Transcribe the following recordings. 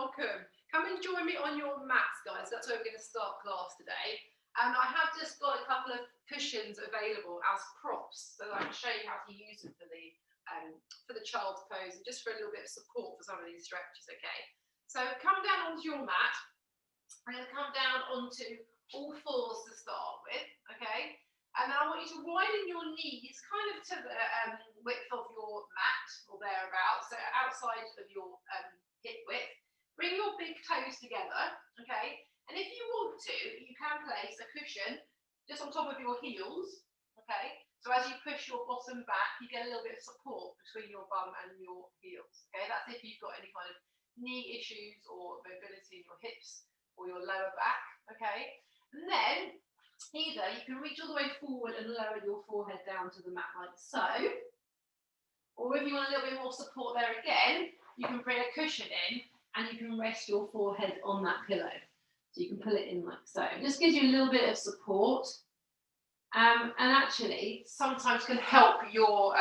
welcome. Come and join me on your mats, guys. That's where we're going to start class today. And I have just got a couple of cushions available as props, so I can show you how to use them for the child's pose and just for a little bit of support for some of these stretches. Okay. So come down onto your mat. We're going to come down onto all fours to start with. Okay. And then I want you to widen your knees kind of to the width of your mat or thereabouts, so outside of your hip width. Bring your big toes together, okay? And if you want to, you can place a cushion just on top of your heels, okay? So as you push your bottom back, you get a little bit of support between your bum and your heels, okay? That's if you've got any kind of knee issues or mobility in your hips or your lower back, okay? And then either you can reach all the way forward and lower your forehead down to the mat like so, or if you want a little bit more support there again, you can bring a cushion in and you can rest your forehead on that pillow. So you can pull it in like so. It just gives you a little bit of support, and actually sometimes can help your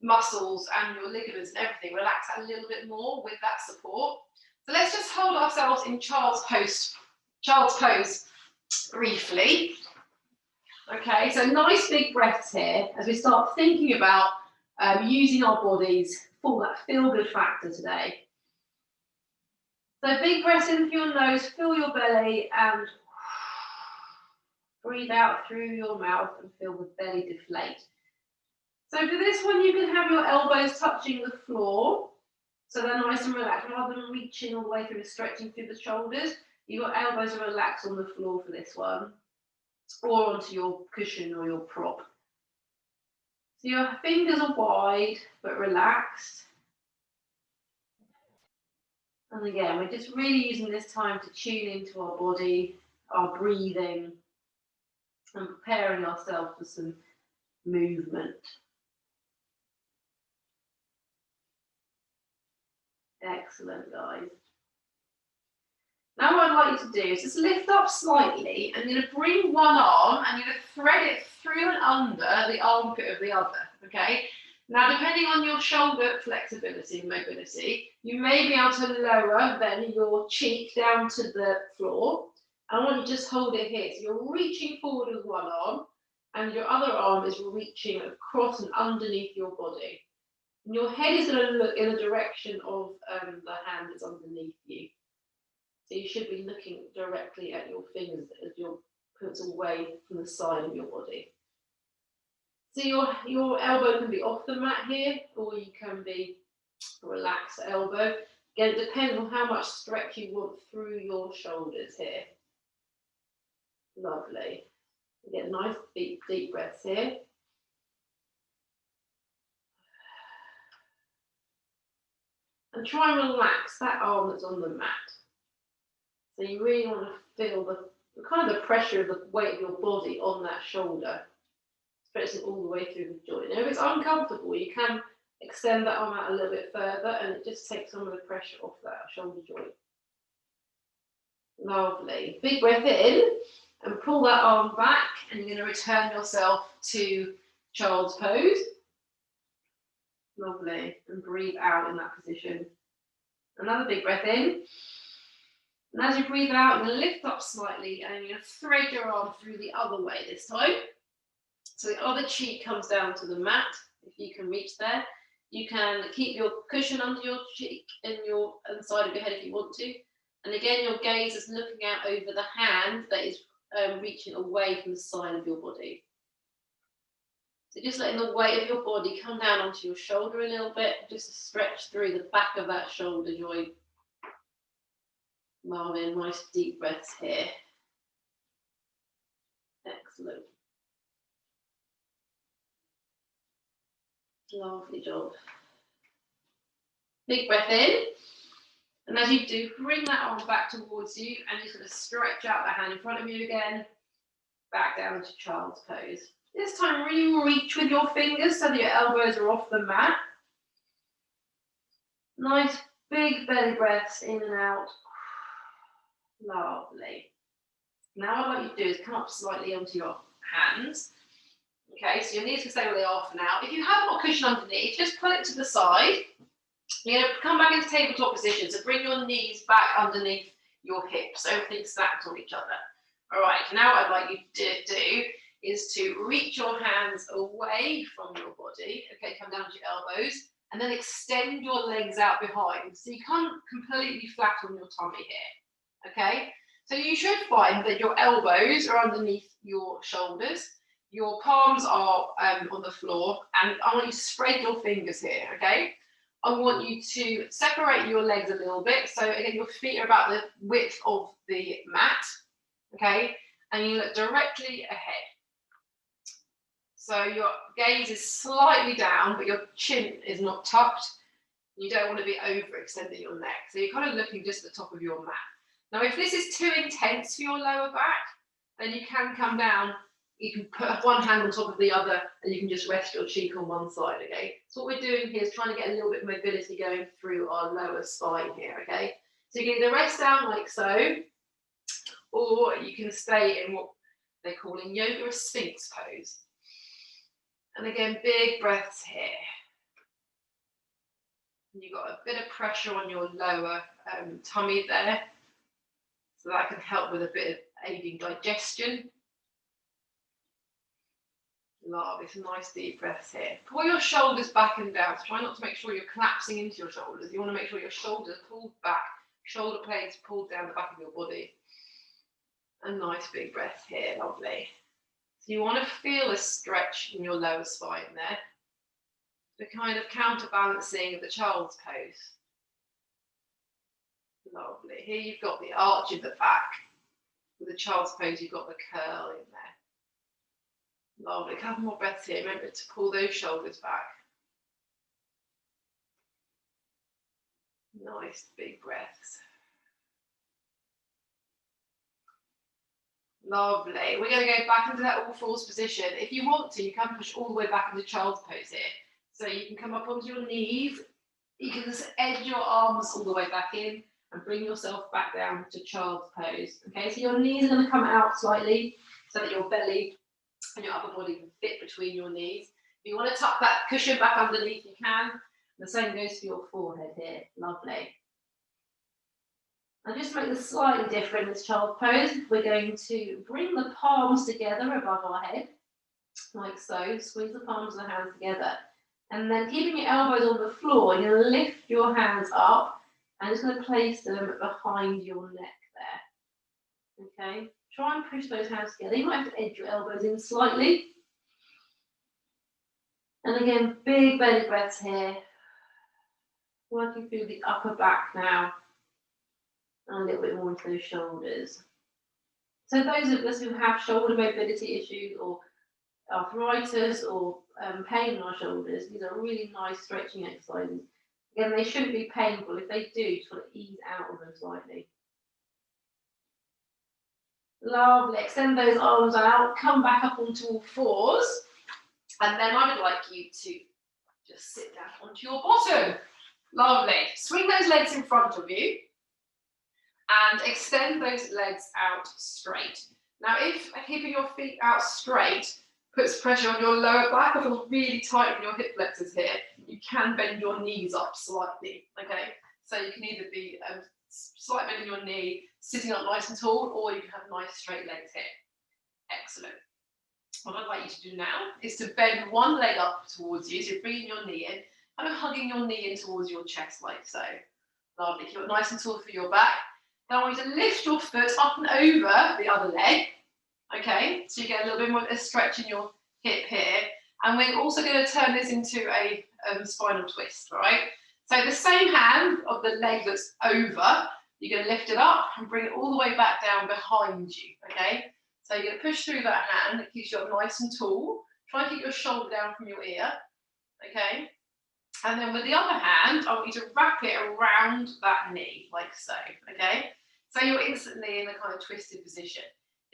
muscles and your ligaments and everything relax a little bit more with that support. So let's just hold ourselves in child's pose briefly. Okay, so nice big breaths here as we start thinking about using our bodies for that feel-good factor today. So big breaths in through your nose, fill your belly and breathe out through your mouth and feel the belly deflate. So for this one, you can have your elbows touching the floor, so they're nice and relaxed, rather than reaching all the way through and stretching through the shoulders. Your elbows are relaxed on the floor for this one, or onto your cushion or your prop. So your fingers are wide but relaxed. And again, we're just really using this time to tune into our body, our breathing, and preparing ourselves for some movement. Excellent, guys. Now what I'd like you to do is just lift up slightly, and you're going to bring one arm and you're going to thread it through and under the armpit of the other, okay? Now, depending on your shoulder flexibility and mobility, you may be able to lower then your cheek down to the floor. I want you to just hold it here. So you're reaching forward with one arm, and your other arm is reaching across and underneath your body. And your head is going to look in the direction of the hand that's underneath you. So you should be looking directly at your fingers as you're put away from the side of your body. So your elbow can be off the mat here, or you can be a relaxed elbow. Again, it depends on how much stretch you want through your shoulders here. Lovely. Again, nice deep breaths here. And try and relax that arm that's on the mat. So you really want to feel the kind of the pressure of the weight of your body on that shoulder. Stretch it all the way through the joint. Now, if it's uncomfortable, you can extend that arm out a little bit further, and it just takes some of the pressure off that shoulder joint. Lovely. Big breath in, and pull that arm back, and you're going to return yourself to child's pose. Lovely. And breathe out in that position. Another big breath in. And as you breathe out, you're going to lift up slightly, and you're going to thread your arm through the other way this time. So the other cheek comes down to the mat, if you can reach there. You can keep your cushion under your cheek and the side of your head if you want to. And again, your gaze is looking out over the hand that is reaching away from the side of your body. So just letting the weight of your body come down onto your shoulder a little bit, just to stretch through the back of that shoulder joint. Marvin, nice deep breaths here. Excellent. Lovely job. Big breath in. And as you do, bring that arm back towards you, and you're going to stretch out the hand in front of you again. Back down to child's pose. This time, really reach with your fingers so that your elbows are off the mat. Nice big belly breaths in and out. Lovely. Now what I'd like you to do is come up slightly onto your hands. Okay, so your knees can stay where they are for now. If you have got a cushion underneath, just pull it to the side You're going to come back into tabletop position, so bring your knees back underneath your hips, so everything stacked on each other. All right, now what I'd like you to do is to reach your hands away from your body, okay, come down to your elbows, and then extend your legs out behind, so you come completely flat on your tummy here, okay? So you should find that your elbows are underneath your shoulders, your palms are on the floor, and I want you to spread your fingers here, okay? I want you to separate your legs a little bit, so again, your feet are about the width of the mat, okay? And you look directly ahead. So your gaze is slightly down, but your chin is not tucked. You don't want to be overextending your neck. So you're kind of looking just at the top of your mat. Now, if this is too intense for your lower back, then you can come down. You can put one hand on top of the other, and you can just rest your cheek on one side, okay? So what we're doing here is trying to get a little bit of mobility going through our lower spine here, okay? So you can either rest down like so, or you can stay in what they call in yoga a sphinx pose. And again, big breaths here. You've got a bit of pressure on your lower tummy there, so that can help with a bit of aiding digestion. Lovely, some nice deep breaths here. Pull your shoulders back and down. So try not to make sure you're collapsing into your shoulders. You want to make sure your shoulders are pulled back, shoulder blades pulled down the back of your body. A nice big breath here, lovely. So you want to feel a stretch in your lower spine there. The kind of counterbalancing of the child's pose. Lovely. Here you've got the arch in the back. With the child's pose, you've got the curl in there. Lovely. A couple more breaths here. Remember to pull those shoulders back. Nice big breaths. Lovely. We're going to go back into that all fours position. If you want to, you can push all the way back into child's pose here. So you can come up onto your knees. You can just edge your arms all the way back in and bring yourself back down to child's pose. Okay, so your knees are going to come out slightly so that your belly and your upper body can fit between your knees. If you want to tuck that cushion back underneath, you can. The same goes for your forehead here. Lovely. Now just make this slightly different in this child's pose. We're going to bring the palms together above our head, like so. Squeeze the palms of the hands together. And then keeping your elbows on the floor, you're going to lift your hands up and just going to place them behind your neck there. Okay, try and push those hands together. You might have to edge your elbows in slightly. And again, big belly breaths here. Working through the upper back now. And a little bit more into those shoulders. So those of us who have shoulder mobility issues or arthritis or pain in our shoulders, these are really nice stretching exercises. Again, they shouldn't be painful. If they do, just want to ease out of them slightly. Lovely. Extend those arms out. Come back up onto all fours. And then I would like you to just sit down onto your bottom. Lovely. Swing those legs in front of you. And extend those legs out straight. Now, if keeping your feet out straight puts pressure on your lower back, or feels really tight on your hip flexors here, you can bend your knees up slightly, okay? So you can either be slight bend in your knee, sitting up nice and tall, or you can have nice straight legs here. Excellent. What I'd like you to do now is to bend one leg up towards you, so you're bringing your knee in, kind of hugging your knee in towards your chest like so. Lovely. Keep it nice and tall for your back. Now I want you to lift your foot up and over the other leg, okay? So you get a little bit more of a stretch in your hip here. And we're also going to turn this into a spinal twist, all right? So the same hand of the leg that's over, you're going to lift it up and bring it all the way back down behind you, okay? So you're going to push through that hand. It keeps you up nice and tall. Try and keep your shoulder down from your ear, okay? And then with the other hand, I want you to wrap it around that knee, like so, okay? So you're instantly in a kind of twisted position.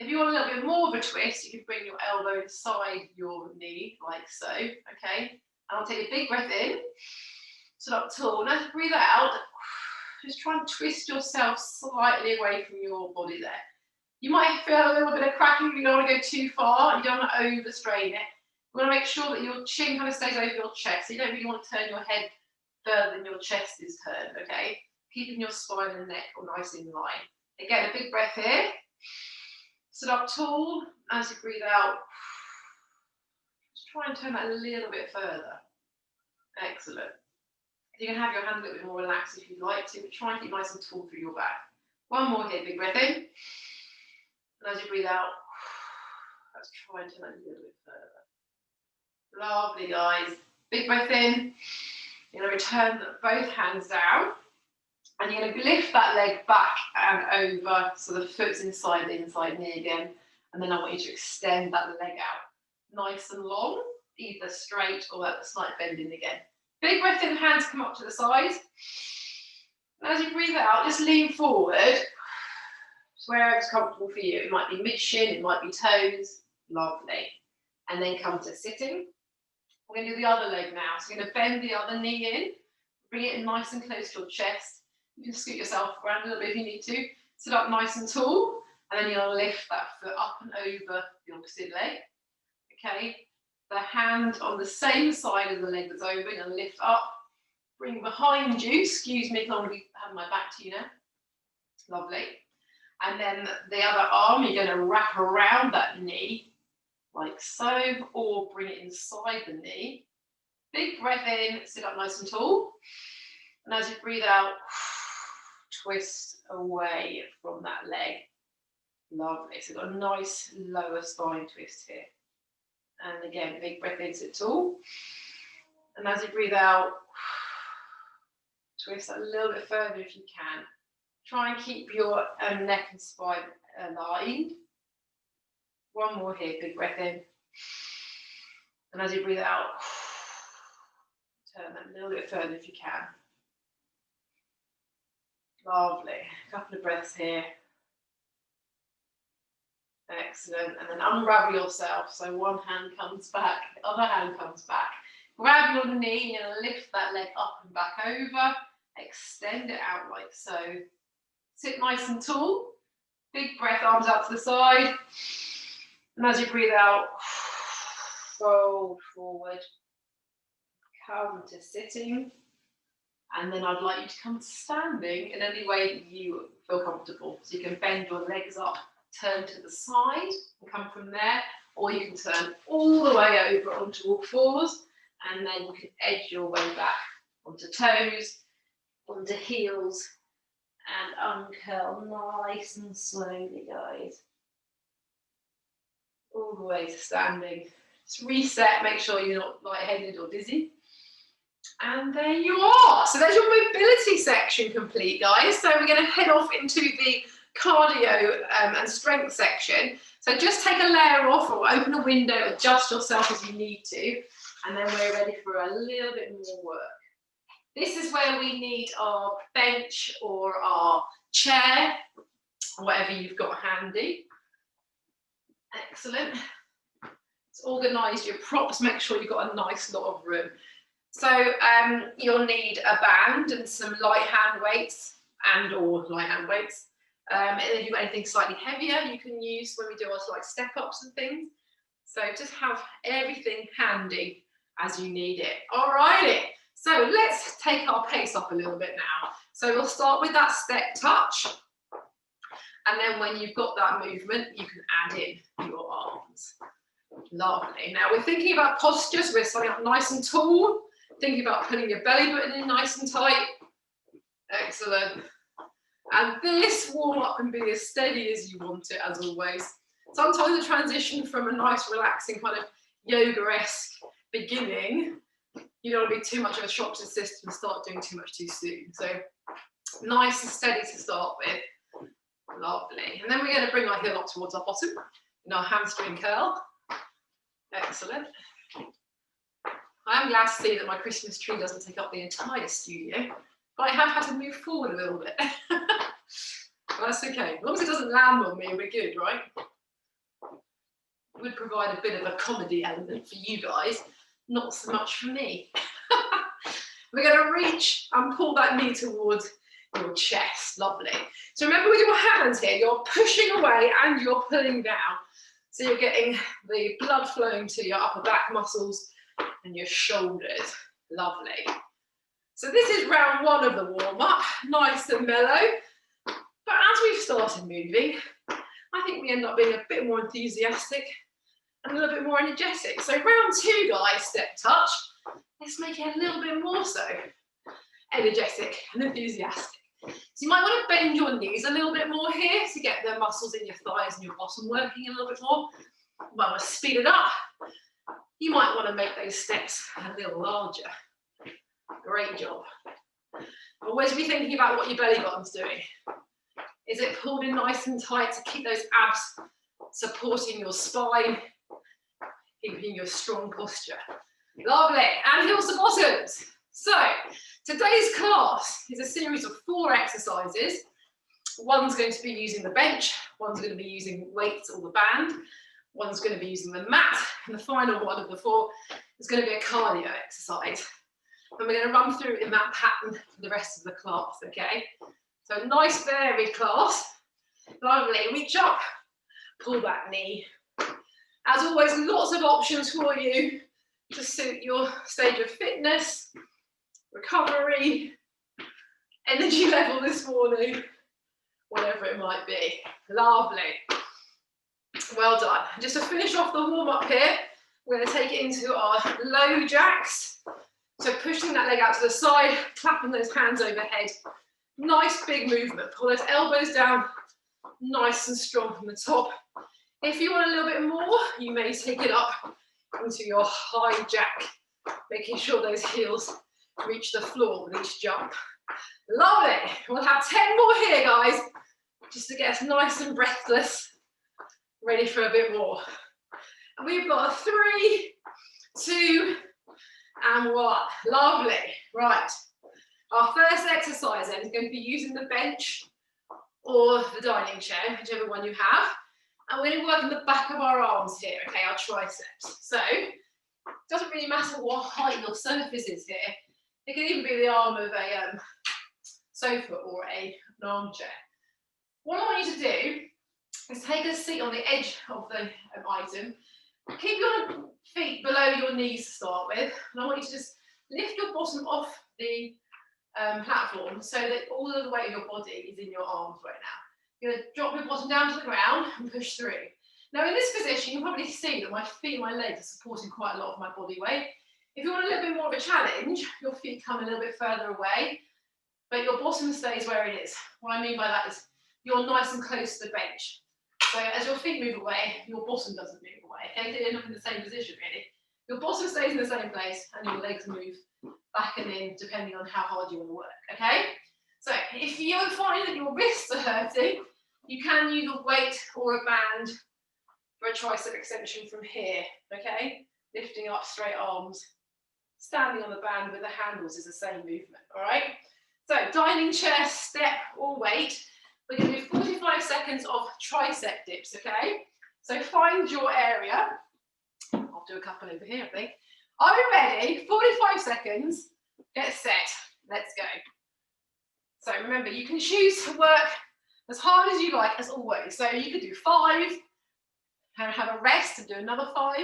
If you want a little bit more of a twist, you can bring your elbow inside your knee, like so, okay? And I'll take a big breath in, sit up tall. Now breathe out, just try and twist yourself slightly away from your body there. You might feel a little bit of cracking, you don't want to go too far, you don't want to overstrain it. You want to make sure that your chin kind of stays over your chest, so you don't really want to turn your head further than your chest is turned, okay? Keeping your spine and neck all nice in line. Again, a big breath here. Sit up tall. As you breathe out, just try and turn that a little bit further. Excellent. You can have your hand a little bit more relaxed if you'd like to, but try and keep nice and tall through your back. One more here, big breath in. And as you breathe out, let's try and turn that a little bit further. Lovely, guys. Big breath in. You're going to return both hands down. And you're going to lift that leg back and over so the foot's inside the inside knee again. And then I want you to extend that leg out nice and long, either straight or at a slight bending again. Big breath in, hands come up to the side. And as you breathe out, just lean forward to wherever's comfortable for you. It might be mid-shin, it might be toes. Lovely. And then come to sitting. We're going to do the other leg now. So you're going to bend the other knee in, bring it in nice and close to your chest. You can scoot yourself around a little bit if you need to. Sit up nice and tall, and then you'll lift that foot up and over the opposite leg. Okay, the hand on the same side of the leg that's open, and lift up, bring behind you. Excuse me, because I'm going to be having my back to you now. Lovely. And then the other arm, you're going to wrap around that knee, like so, or bring it inside the knee. Big breath in, sit up nice and tall. And as you breathe out, twist away from that leg. Lovely. So you've got a nice lower spine twist here. And again, big breath in, sit tall. And as you breathe out, twist a little bit further if you can. Try and keep your neck and spine aligned. One more here, big breath in. And as you breathe out, turn that a little bit further if you can. Lovely. A couple of breaths here. Excellent. And then unravel yourself. So one hand comes back, the other hand comes back. Grab your knee and lift that leg up and back over. Extend it out like so. Sit nice and tall. Big breath, arms out to the side. And as you breathe out, fold forward. Come to sitting. And then I'd like you to come to standing in any way that you feel comfortable. So you can bend your legs up, turn to the side and come from there, or you can turn all the way over onto all fours, and then you can edge your way back onto toes, onto heels, and uncurl nice and slowly, guys. All the way to standing. Just reset, make sure you're not lightheaded or dizzy. And there you are. So there's your mobility section complete, guys. So we're going to head off into the cardio and strength section. So just take a layer off or open a window, adjust yourself as you need to, and then we're ready for a little bit more work. This is where we need our bench or our chair, whatever you've got handy. Excellent. Let's organise your props, make sure you've got a nice lot of room. So you'll need a band and some light hand weights or light hand weights. And if you've got anything slightly heavier, you can use when we do our like step ups and things. So just have everything handy as you need it. Alrighty. So let's take our pace up a little bit now. So we'll start with that step touch. And then when you've got that movement, you can add in your arms. Lovely. Now we're thinking about posture, so we're starting up nice and tall. Thinking about putting your belly button in nice and tight. Excellent. And this warm-up can be as steady as you want it, as always. Sometimes the transition from a nice, relaxing kind of yoga-esque beginning, you don't want to be too much of a shock to the system and start doing too much too soon. So nice and steady to start with. Lovely. And then we're going to bring our heel up towards our bottom in our hamstring curl. Excellent. I am glad to see that my Christmas tree doesn't take up the entire studio, but I have had to move forward a little bit. But that's okay. As long as it doesn't land on me, we're good, right? It would provide a bit of a comedy element for you guys, not so much for me. We're going to reach and pull that knee towards your chest. Lovely. So remember with your hands here, you're pushing away and you're pulling down. So you're getting the blood flowing to your upper back muscles and your shoulders. Lovely. So this is round one of the warm-up, nice and mellow. But as we've started moving, I think we end up being a bit more enthusiastic and a little bit more energetic. So round two, guys, step touch. Let's make it a little bit more so energetic and enthusiastic. So you might want to bend your knees a little bit more here to get the muscles in your thighs and your bottom working a little bit more. You might want to speed it up. You might want to make those steps a little larger. Great job. Always be thinking about what your belly button's doing. Is it pulled in nice and tight to keep those abs supporting your spine, keeping your strong posture? Lovely. And heels to bottoms. So today's class is a series of 4 exercises. One's going to be using the bench, one's going to be using weights or the band, one's going to be using the mat, and the final one of the 4 is going to be a cardio exercise. And we're going to run through in that pattern for the rest of the class, okay? So nice varied class. Lovely. Reach up, pull back knee. As always, lots of options for you to suit your stage of fitness, recovery, energy level this morning, whatever it might be. Lovely. Well done. Just to finish off the warm-up here, we're going to take it into our low jacks. So pushing that leg out to the side, clapping those hands overhead. Nice big movement. Pull those elbows down, nice and strong from the top. If you want a little bit more, you may take it up into your high jack, making sure those heels reach the floor with each jump. Lovely. We'll have 10 more here, guys, just to get us nice and breathless, ready for a bit more. And we've got a 3, 2, and 1. Lovely. Right. Our first exercise then is going to be using the bench or the dining chair, whichever one you have. And we're going to work on the back of our arms here, okay, our triceps. So it doesn't really matter what height your surface is here. It can even be the arm of a sofa or an armchair. What I want you to do is take a seat on the edge of the item. Keep your feet below your knees to start with. And I want you to just lift your bottom off the platform so that all of the weight of your body is in your arms right now. You're going to drop your bottom down to the ground and push through. Now in this position, you'll probably see that my feet and my legs are supporting quite a lot of my body weight. If you want a little bit more of a challenge, your feet come a little bit further away, but your bottom stays where it is. What I mean by that is you're nice and close to the bench. So as your feet move away, your bottom doesn't move away. Okay, so you end up in the same position really. Your bottom stays in the same place and your legs move back and in depending on how hard you want to work, okay? So if you find that your wrists are hurting, you can use a weight or a band for a tricep extension from here, okay? Lifting up straight arms, standing on the band with the handles is the same movement, all right? So dining chair, step or weight. We're going to do 45 seconds of tricep dips, okay? So find your area. I'll do a couple over here, I think. Are you ready? 45 seconds. Get set. Let's go. So remember, you can choose to work as hard as you like, as always. So you could do 5 and have a rest and do another 5.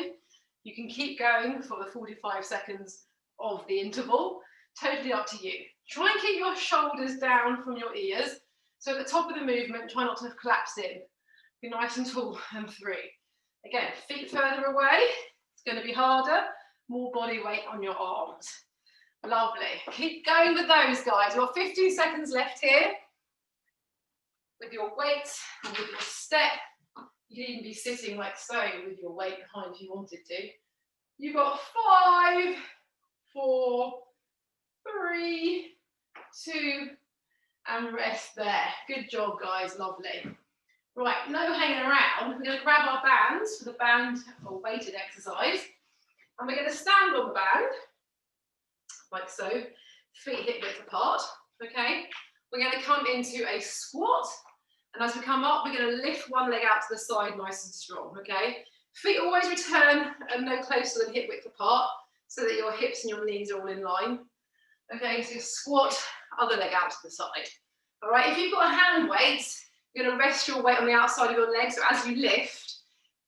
You can keep going for the 45 seconds of the interval. Totally up to you. Try and keep your shoulders down from your ears. So at the top of the movement, try not to collapse in. Be nice and tall and 3. Again, feet further away. It's going to be harder. More body weight on your arms. Lovely. Keep going with those, guys. You've got 15 seconds left here. With your weights and with your step. You could even be sitting like so with your weight behind if you wanted to. You've got 5, 4, 3, 2, and rest there. Good job, guys. Lovely. Right, no hanging around. We're going to grab our bands for the band or weighted exercise. And we're going to stand on the band, like so, feet hip width apart, okay? We're going to come into a squat, and as we come up, we're going to lift one leg out to the side nice and strong, okay? Feet always return no closer than hip width apart, so that your hips and your knees are all in line. Okay, so squat, other leg out to the side. All right, if you've got a hand weight, you're going to rest your weight on the outside of your leg, so as you lift,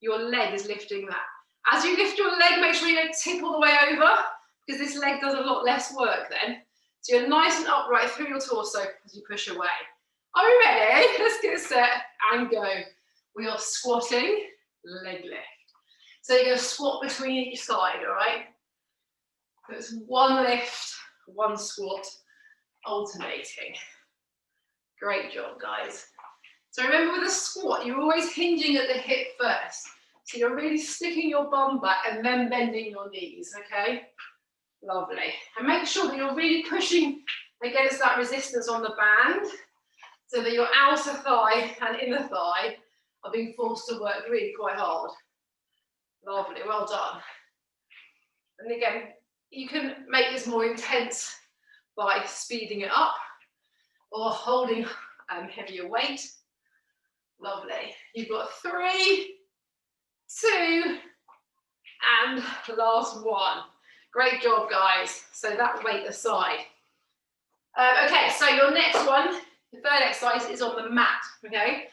your leg is lifting that. As you lift your leg, make sure you don't tip all the way over, because this leg does a lot less work then So you're nice and upright through your torso as you push away. Are we ready? Let's get set and go. We are squatting, leg lift. So you're going to squat between each side, all right? So it's one lift, one squat, alternating. Great job, guys. So remember with a squat, you're always hinging at the hip first. So you're really sticking your bum back and then bending your knees, okay? Lovely. And make sure that you're really pushing against that resistance on the band so that your outer thigh and inner thigh are being forced to work really quite hard. Lovely, well done. And again, you can make this more intense by speeding it up or holding heavier weight. Lovely. You've got 3, 2, and last one. Great job, guys. So that weight aside. Okay, so your next one, the third exercise is on the mat, okay?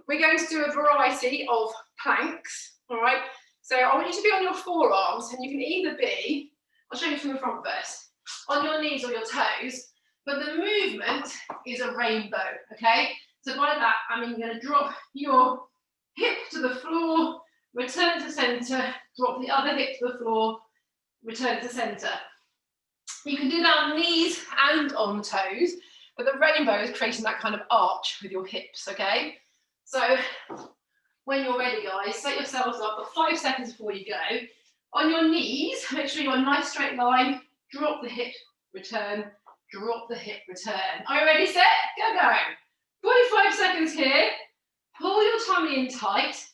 We're going to do a variety of planks, all right? So I want you to be on your forearms, and you can either be, I'll show you from the front first, on your knees or your toes, but the movement is a rainbow, okay? So by that, I mean you're going to drop your hip to the floor, return to center, drop the other hip to the floor, return to center. You can do that on knees and on toes, but the rainbow is creating that kind of arch with your hips, okay? So when you're ready, guys, set yourselves up for 5 seconds before you go. On your knees, make sure you're on a nice straight line, drop the hip, return, drop the hip, return. Are you ready, set? Go, go. 45 seconds here. Pull your tummy in tight.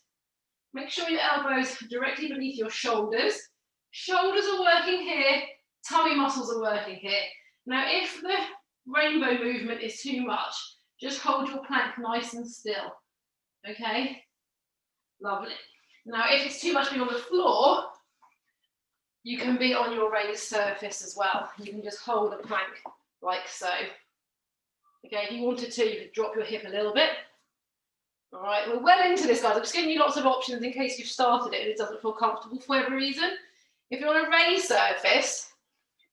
Make sure your elbows are directly beneath your shoulders. Shoulders are working here, tummy muscles are working here. Now, if the rainbow movement is too much, just hold your plank nice and still, okay? Lovely. Now, if it's too much being on the floor, you can be on your raised surface as well. You can just hold a plank like so. Okay, if you wanted to, you could drop your hip a little bit. All right, we're well into this, guys. I'm just giving you lots of options in case you've started it and it doesn't feel comfortable for whatever reason. If you're on a raised surface,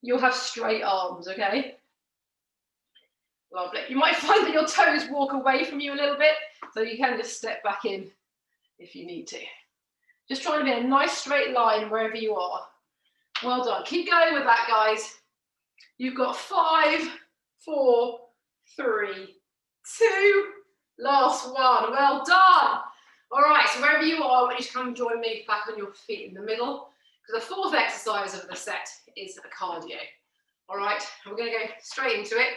you'll have straight arms, okay? Lovely. You might find that your toes walk away from you a little bit, so you can just step back in if you need to. Just trying to be a nice straight line wherever you are. Well done. Keep going with that, guys. You've got 5, 4, 3, 2, last one. Well done. All right, so wherever you are, I want you to come and join me back on your feet in the middle, because the fourth exercise of the set is a cardio. All right, and we're going to go straight into it,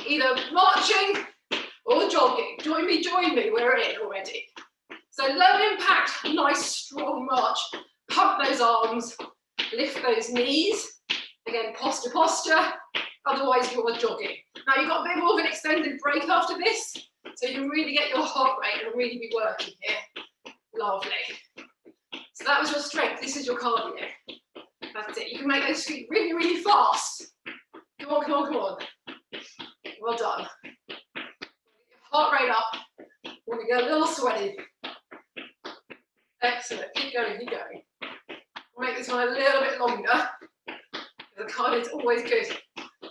either marching or jogging. Join me, we're in already. So low impact, nice strong march. Pump those arms, lift those knees. Again, posture. Otherwise, you're jogging. Now, you've got a bit more of an extended break after this, so you can really get your heart rate and really be working here. Lovely. So that was your strength. This is your cardio. That's it. You can make those feet really, really fast. Come on, come on, come on. Well done. Heart rate up. We're going to get a little sweaty. Excellent. Keep going, keep going. We'll make this one a little bit longer. The cardio is always good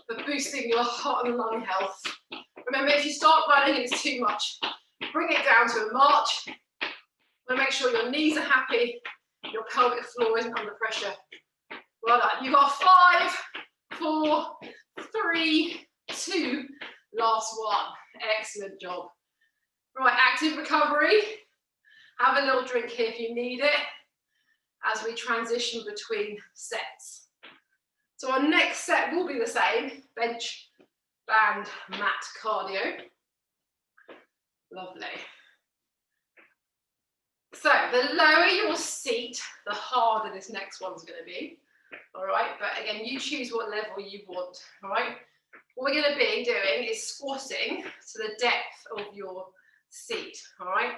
for boosting your heart and lung health. Remember, if you start running and it's too much, bring it down to a march. Want to make sure your knees are happy, your pelvic floor isn't under pressure. Well done. You've got 5, 4, 3, 2, last one. Excellent job. Right, active recovery. Have a little drink here if you need it as we transition between sets. So our next set will be the same, bench, band, mat, cardio. Lovely. So the lower your seat, the harder this next one's going to be. All right, but again, you choose what level you want. All right, what we're going to be doing is squatting to the depth of your seat. All right.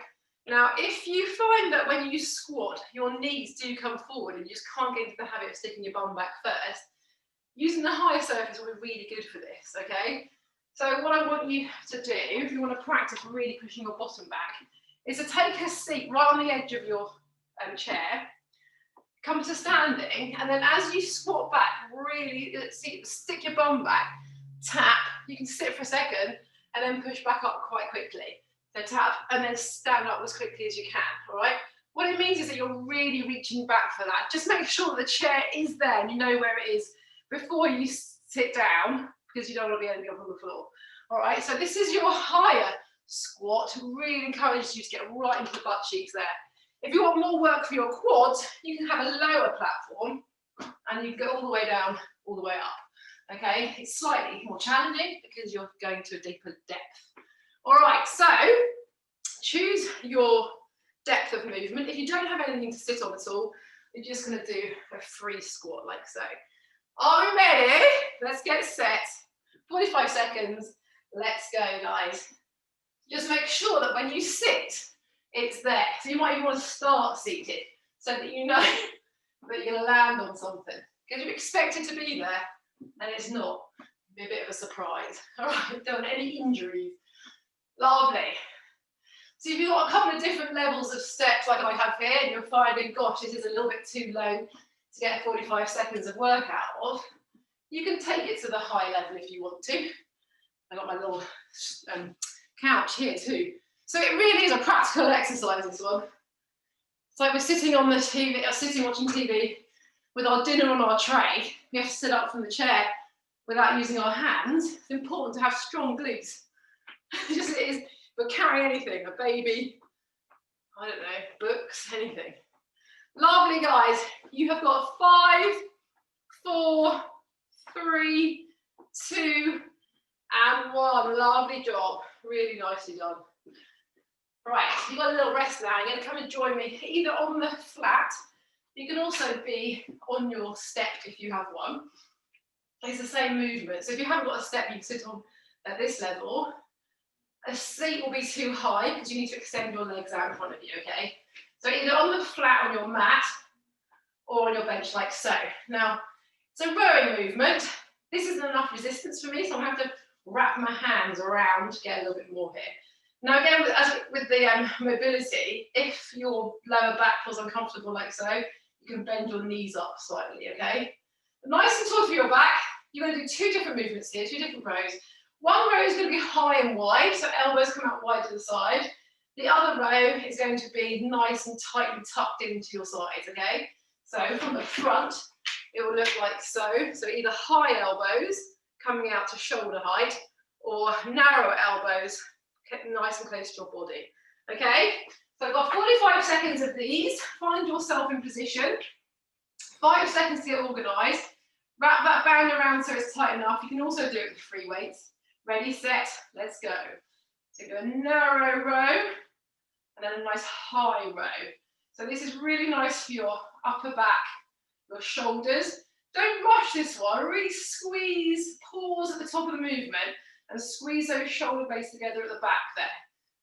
Now, if you find that when you squat, your knees do come forward and you just can't get into the habit of sticking your bum back first, using the higher surface will be really good for this, okay? So what I want you to do, if you want to practice really pushing your bottom back, is to take a seat right on the edge of your chair, come to standing, and then as you squat back, really stick your bum back, tap. You can sit for a second and then push back up quite quickly. So tap and then stand up as quickly as you can, all right? What it means is that you're really reaching back for that. Just make sure that the chair is there and you know where it is before you sit down, because you don't want to be ending up on the floor. All right, so this is your higher squat. Really encourages you to get right into the butt cheeks there. If you want more work for your quads, you can have a lower platform and you can go all the way down, all the way up. Okay, it's slightly more challenging because you're going to a deeper depth. All right, so choose your depth of movement. If you don't have anything to sit on at all, you're just going to do a free squat like so. Are we ready? Let's get set. 45 seconds. Let's go, guys. Just make sure that when you sit, it's there. So you might even want to start seated so that you know that you're going to land on something. Because you expect it to be there and it's not. It'll be a bit of a surprise. All right, don't want any injuries. Lovely. So if you've got a couple of different levels of steps like I have here, and you're finding, gosh, this is a little bit too low to get 45 seconds of work out of, you can take it to the high level if you want to. I got my little couch here too. So it really is a practical exercise, this one. It's like we're sitting on the TV, or sitting watching TV with our dinner on our tray. We have to sit up from the chair without using our hands. It's important to have strong glutes. Just it is, but carry anything, a baby, I don't know, books, anything. Lovely, guys. You have got 5, 4, 3, 2, and 1. Lovely job. Really nicely done. Right, you've got a little rest now. You're going to come and join me either on the flat. You can also be on your step if you have one. It's the same movement. So if you haven't got a step, you can sit on at this level. A seat will be too high because you need to extend your legs out in front of you, okay? So either on the flat on your mat or on your bench like so. Now, it's a rowing movement. This isn't enough resistance for me, so I have to wrap my hands around to get a little bit more here. Now again, with the mobility, if your lower back feels uncomfortable like so, you can bend your knees up slightly, okay? Nice and tall for your back. You're going to do 2 different movements here, 2 different rows. One row is going to be high and wide, so elbows come out wide to the side. The other row is going to be nice and tightly tucked into your sides, okay? So from the front, it will look like so. So either high elbows coming out to shoulder height, or narrow elbows nice and close to your body, okay? So I've got 45 seconds of these. Find yourself in position. 5 seconds to get organised. Wrap that band around so it's tight enough. You can also do it with free weights. Ready, set, let's go. So go a narrow row and then a nice high row. So this is really nice for your upper back, your shoulders. Don't rush this one. Really squeeze, pause at the top of the movement and squeeze those shoulder blades together at the back there.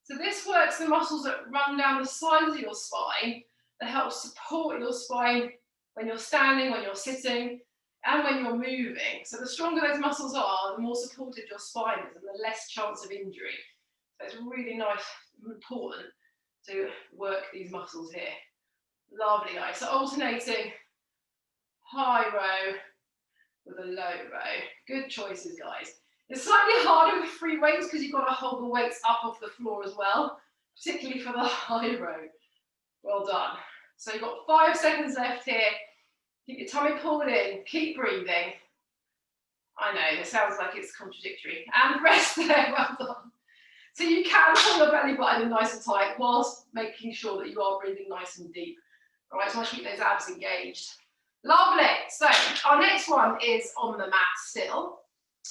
So this works the muscles that run down the sides of your spine that help support your spine when you're standing, when you're sitting, and when you're moving. So the stronger those muscles are, the more supported your spine is and the less chance of injury. So it's really nice and important to work these muscles here. Lovely, guys. So alternating high row with a low row. Good choices, guys. It's slightly harder with free weights because you've got to hold the weights up off the floor as well, particularly for the high row. Well done. So you've got 5 seconds left here. Keep your tummy pulled in, keep breathing. I know, it sounds like it's contradictory. And rest there, well done. So you can pull your belly button in nice and tight whilst making sure that you are breathing nice and deep. All right, so I want to keep those abs engaged. Lovely. So our next one is on the mat still.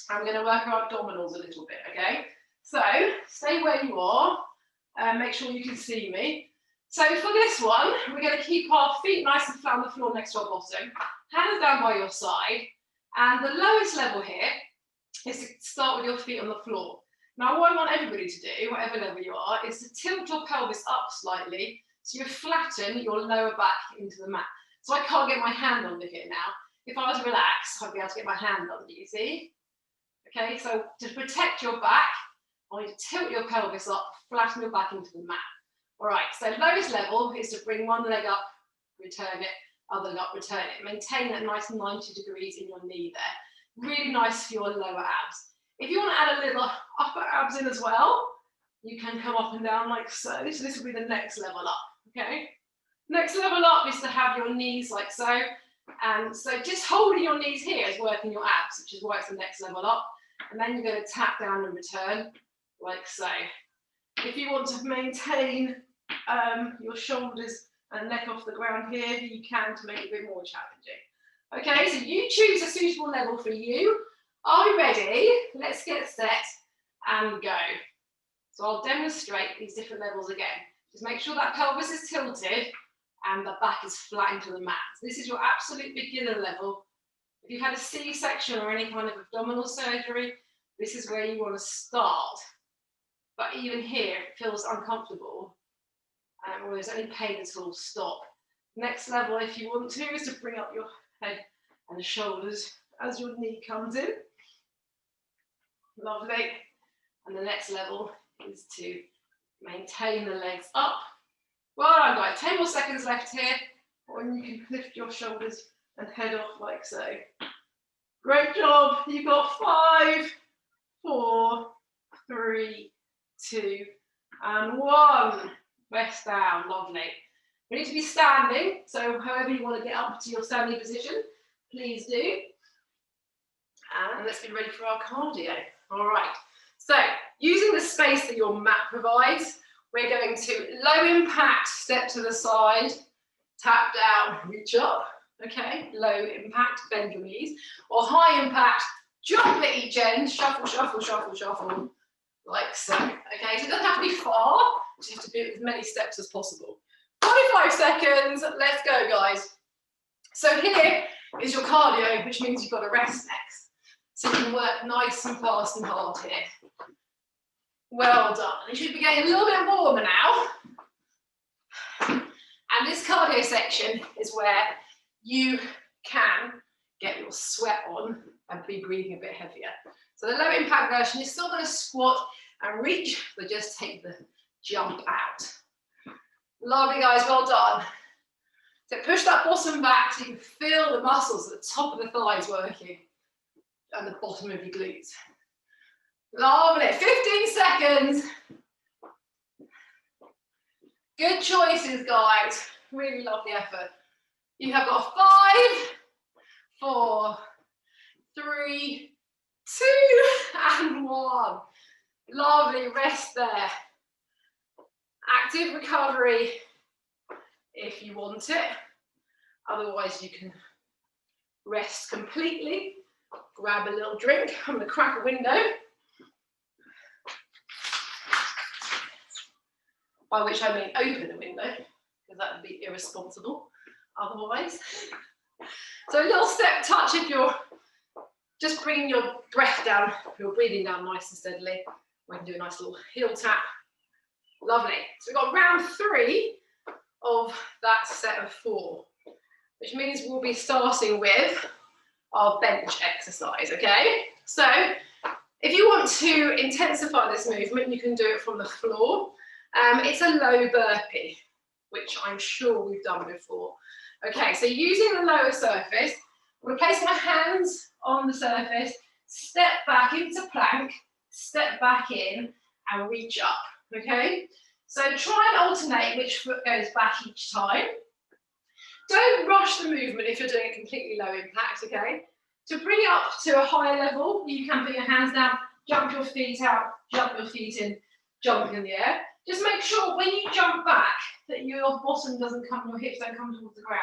I'm going to work our abdominals a little bit, okay? So stay where you are and make sure you can see me. So for this one, we're going to keep our feet nice and flat on the floor next to our bottom, hands down by your side, and the lowest level here is to start with your feet on the floor. Now what I want everybody to do, whatever level you are, is to tilt your pelvis up slightly so you flatten your lower back into the mat. So I can't get my hand under here now. If I was relaxed, I'd be able to get my hand under, you see? Okay, so to protect your back, I want you to tilt your pelvis up, flatten your back into the mat. All right, so lowest level is to bring one leg up, return it, other leg up, return it. Maintain that nice 90 degrees in your knee there. Really nice for your lower abs. If you want to add a little upper abs in as well, you can come up and down like so. So this will be the next level up, okay? Next level up is to have your knees like so. And so just holding your knees here is working your abs, which is why it's the next level up. And then you're going to tap down and return like so. If you want to maintain your shoulders and neck off the ground here, you can to make it a bit more challenging. Okay, so you choose a suitable level for you. Are we ready? Let's get set and go. So I'll demonstrate these different levels again. Just make sure that pelvis is tilted and the back is flat into the mat. So this is your absolute beginner level. If you've had a C-section or any kind of abdominal surgery, this is where you want to start. But even here, if it feels uncomfortable, or there's any pain at all, stop. Next level, if you want to, is to bring up your head and the shoulders as your knee comes in. Lovely. And the next level is to maintain the legs up. Well done, guys. 10 more seconds left here, and you can lift your shoulders and head off like so. Great job. You've got 5, 4, 3, 2, and 1. Rest down. Lovely. We need to be standing, so however you want to get up to your standing position, please do. And let's be ready for our cardio. All right. So, using the space that your mat provides, we're going to low impact, step to the side, tap down, reach up. Okay, low impact, bend your knees. Or high impact, jump at each end, shuffle, shuffle, shuffle, shuffle, like so. Okay, so it doesn't have to be far, you have to do as many steps as possible. 45 seconds, let's go, guys. So here is your cardio, which means you've got to rest next. So you can work nice and fast and hard here. Well done. You should be getting a little bit warmer now. And this cardio section is where you can get your sweat on and be breathing a bit heavier. So the low impact version, you're still going to squat and reach, but just take the jump out. Lovely, guys, well done. So push that bottom back so you can feel the muscles at the top of the thighs working and the bottom of your glutes. Lovely, 15 seconds. Good choices, guys. Really love the effort. You have got 5, 4, 3, 2, and 1. Lovely, rest there. Active recovery if you want it. Otherwise, you can rest completely. Grab a little drink. I'm going to crack a window. By which I mean open a window, because that would be irresponsible otherwise. So a little step touch if you're just bringing your breath down, you're breathing down nice and steadily. We can do a nice little heel tap. Lovely. So we've got round 3 of that set of 4, which means we'll be starting with our bench exercise, okay? So if you want to intensify this movement, you can do it from the floor. It's a low burpee, which I'm sure we've done before. Okay, so using the lower surface, we're placing our hands on the surface, step back into plank, step back in and reach up, okay? So try and alternate which foot goes back each time. Don't rush the movement if you're doing it completely low impact, okay? To bring it up to a higher level, you can put your hands down, jump your feet out, jump your feet in, jump in the air. Just make sure when you jump back that your bottom doesn't come, your hips don't come towards the ground.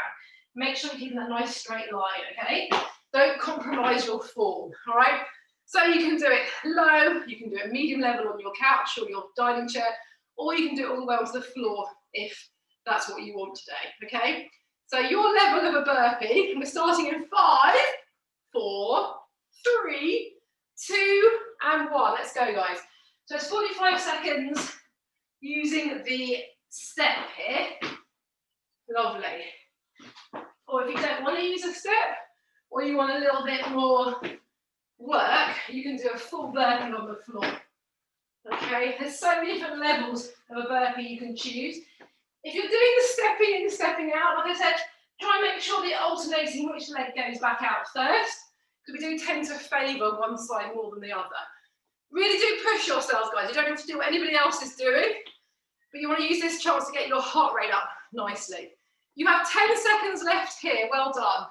Make sure you're keeping that nice straight line, okay? Don't compromise your form, all right? So you can do it low, you can do it medium level on your couch or your dining chair, or you can do it all the way onto the floor if that's what you want today, okay? So your level of a burpee, we're starting in 5, 4, 3, 2, and 1. Let's go, guys. So it's 45 seconds using the step here. Lovely. Or if you don't want to use a step, or you want a little bit more work, you can do a full burpee on the floor. Okay, there's so many different levels of a burpee you can choose. If you're doing the stepping in, stepping out, like I said, try and make sure that you're alternating which leg goes back out first, because we do tend to favour one side more than the other. Really do push yourselves, guys. You don't have to do what anybody else is doing, but you want to use this chance to get your heart rate up nicely. You have 10 seconds left here. Well done.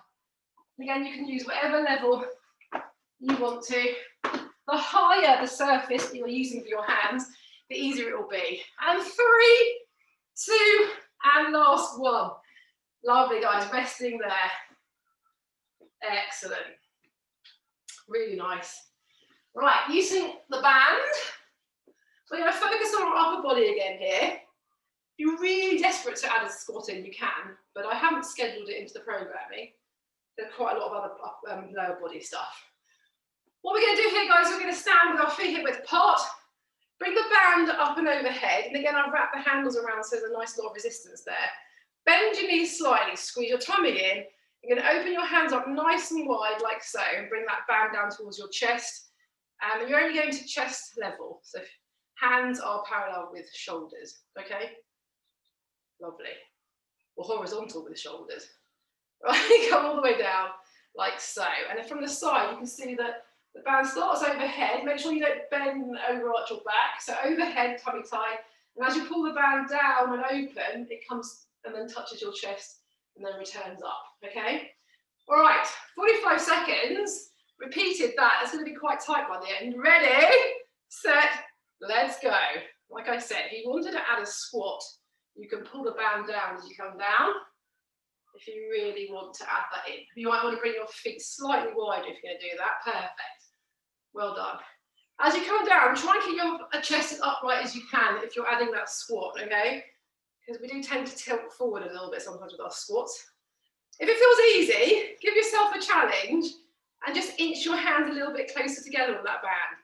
Again, you can use whatever level you want to. The higher the surface that you're using for your hands, the easier it will be. And 3, 2, and last one. Lovely, guys. Resting there. Excellent. Really nice. Right, using the band, we're going to focus on our upper body again here. If you're really desperate to add a squat in, you can, but I haven't scheduled it into the programming. There's quite a lot of other lower body stuff. What we're going to do here, guys, we're going to stand with our feet hip width apart, bring the band up and overhead, and again, I've wrapped the handles around so there's a nice lot of resistance there. Bend your knees slightly, squeeze your tummy in. You're going to open your hands up nice and wide like so, and bring that band down towards your chest. And you're only going to chest level, so hands are parallel with shoulders, okay? Lovely. Or horizontal with shoulders. Right, come all the way down like so. And then from the side, you can see that the band starts overhead. Make sure you don't bend and overarch your back. So overhead, tummy tight. And as you pull the band down and open, it comes and then touches your chest and then returns up, okay? All right, 45 seconds. Repeated that. It's going to be quite tight by the end. Ready, set, let's go. Like I said, if you wanted to add a squat, you can pull the band down as you come down. If you really want to add that in, you might want to bring your feet slightly wider if you're going to do that. Perfect. Well done. As you come down, try and keep your chest as upright as you can if you're adding that squat, okay? Because we do tend to tilt forward a little bit sometimes with our squats. If it feels easy, give yourself a challenge and just inch your hands a little bit closer together on that band.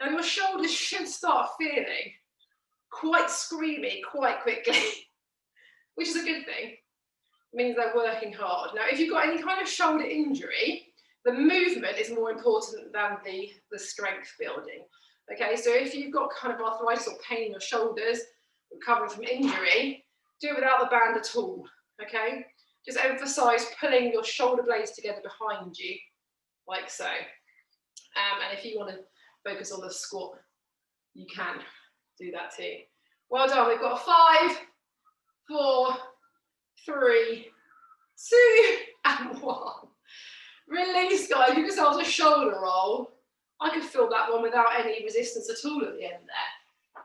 Now your shoulders should start feeling quite screamy quite quickly, which is a good thing. It means they're working hard. Now, if you've got any kind of shoulder injury, the movement is more important than the strength building. Okay, so if you've got kind of arthritis or pain in your shoulders, recovering from injury, do it without the band at all. Okay, just emphasize pulling your shoulder blades together behind you, like so. And if you want to focus on the squat, you can do that too. Well done. We've got 5, 4, 3, 2, and 1. Release, guys. Give yourselves a shoulder roll. I could feel that one without any resistance at all at the end there.